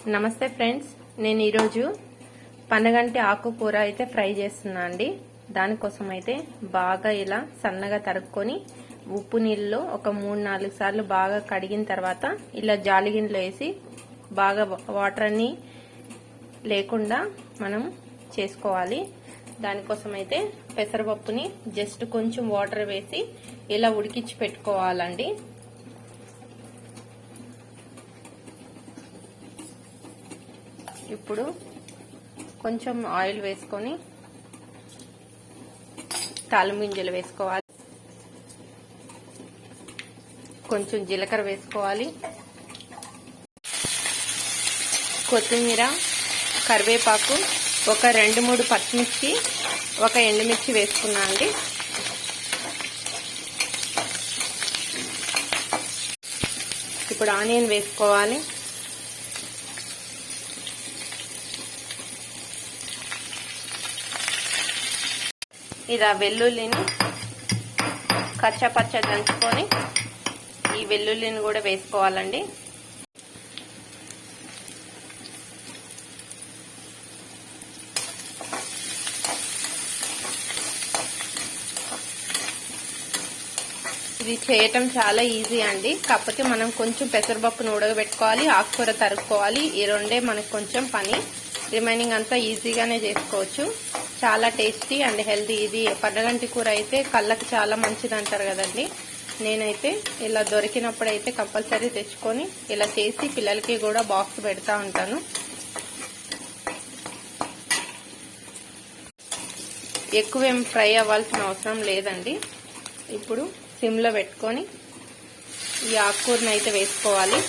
నమస్తే ఫ్రెండ్స్, నేను ఈరోజు పనగంటి ఆకుకూర అయితే ఫ్రై చేస్తున్నా అండి. దానికోసం అయితే బాగా ఇలా సన్నగా తరుక్కొని ఉప్పు నీళ్ళలో ఒక 3-4 సార్లు బాగా కడిగిన తర్వాత ఇలా జాలిగిన్నెలో వేసి బాగా వాటర్ అన్ని లేకుండా మనం చేసుకోవాలి. దానికోసం అయితే పెసరపప్పుని జస్ట్ కొంచెం వాటర్ వేసి ఇలా ఉడికించి పెట్టుకోవాలండి. ఇప్పుడు కొంచెం ఆయిల్ వేసుకొని తాలింపు గింజలు వేసుకోవాలి, కొంచెం జీలకర్ర వేసుకోవాలి, కొత్తిమీర, కరివేపాకు, ఒక 2-3 పచ్చిమిర్చి, ఒక ఎండుమిర్చి వేసుకున్నా అండి. ఇప్పుడు ఆనియన్ వేసుకోవాలి. ఇలా వెల్లుల్లిని కచ్చపచ్చ దంచుకొని ఈ వెల్లుల్లిని కూడా వేసుకోవాలండి. ఇది చేయటం చాలా ఈజీ అండి. కాకపోతే మనం కొంచెం పెసరపప్పును ఉడకబెట్టుకోవాలి, ఆకుకూర తరుక్కోవాలి. ఈ రెండే మనకు కొంచెం పని. రిమైనింగ్ అంతా ఈజీగానే చేసుకోవచ్చు. చాలా టేస్టీ అండ్ హెల్తీ. ఇది పనగంటి కూర అయితే కళ్ళకి చాలా మంచిది అంటారు కదండి. నేనైతే ఇలా దొరికినప్పుడు అయితే కంపల్సరీ తెచ్చుకొని ఇలా చేసి పిల్లలకి కూడా బాక్స్ పెడతా ఉంటాను. ఎక్కువేం ఫ్రై అవ్వాల్సిన అవసరం లేదండి. ఇప్పుడు సిమ్లో పెట్టుకొని ఈ ఆకుకూరని అయితే వేసుకోవాలి.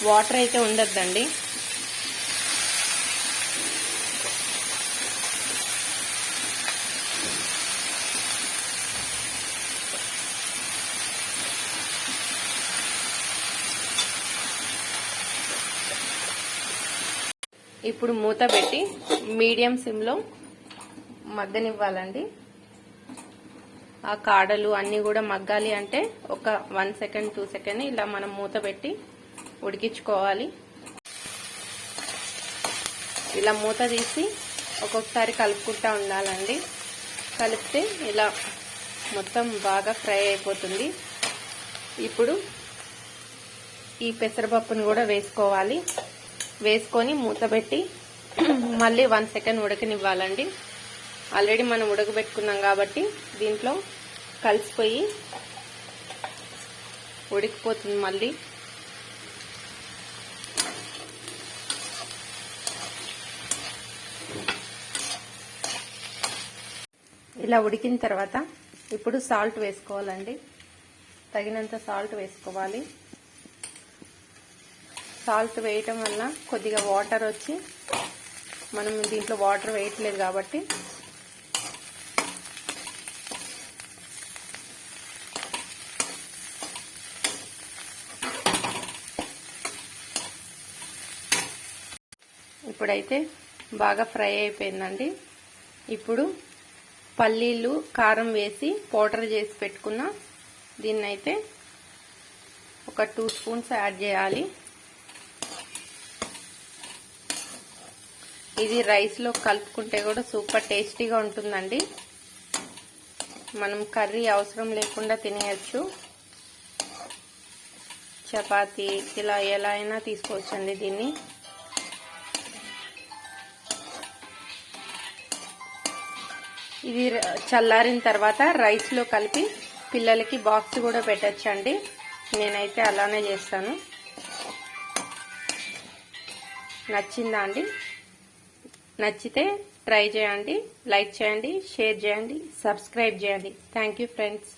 వాటర్ అయితే ఉండొద్దండి. ఇప్పుడు మూత పెట్టి మీడియం సిమ్లో మగ్గనివ్వాలండి. ఆ కాడలు అన్నీ కూడా మగ్గాలి అంటే ఒక 1 సెకండ్ 2 సెకండ్ ఇలా మనం మూత పెట్టి ఉడికించుకోవాలి. ఇలా మూత తీసి ఒక్కొక్కసారి కలుపుకుంటా ఉండాలండి. కలిపితే ఇలా మొత్తం బాగా ఫ్రై అయిపోతుంది. ఇప్పుడు ఈ పెసరపప్పుని కూడా వేసుకోవాలి. వేసుకొని మూత పెట్టి మళ్ళీ 1 సెకండ్ ఉడకనివ్వాలండి. ఆల్రెడీ మనం ఉడకబెట్టుకున్నాం కాబట్టి దీంట్లో కలిసిపోయి ఉడికిపోతుంది. మళ్ళీ ఇలా ఉడికిన తర్వాత ఇప్పుడు సాల్ట్ వేసుకోవాలండి. తగినంత సాల్ట్ వేసుకోవాలి. సాల్ట్ వేయటం వల్ల కొద్దిగా వాటర్ వచ్చి, మనం దీంట్లో వాటర్ వేయట్లేదు కాబట్టి ఇప్పుడైతే బాగా ఫ్రై అయిపోయిందండి. ఇప్పుడు పల్లీలు, కారం వేసి పౌడర్ చేసి పెట్టుకున్న దీన్నైతే ఒక 2 స్పూన్స్ యాడ్ చేయాలి. ఇది రైస్లో కలుపుకుంటే కూడా సూపర్ టేస్టీగా ఉంటుందండి. మనం కర్రీ అవసరం లేకుండా తినేయచ్చు. చపాతీ ఇలా ఎలా అయినా తీసుకోవచ్చండి దీన్ని. ఇది చల్లారిన తర్వాత రైస్లో కలిపి పిల్లలకి బాక్స్ కూడా పెట్టచ్చండి. నేనైతే అలానే చేస్తాను. నచ్చిందా అండి? నచ్చితే ట్రై చేయండి, లైక్ చేయండి, షేర్ చేయండి, సబ్స్క్రైబ్ చేయండి. Thank you friends.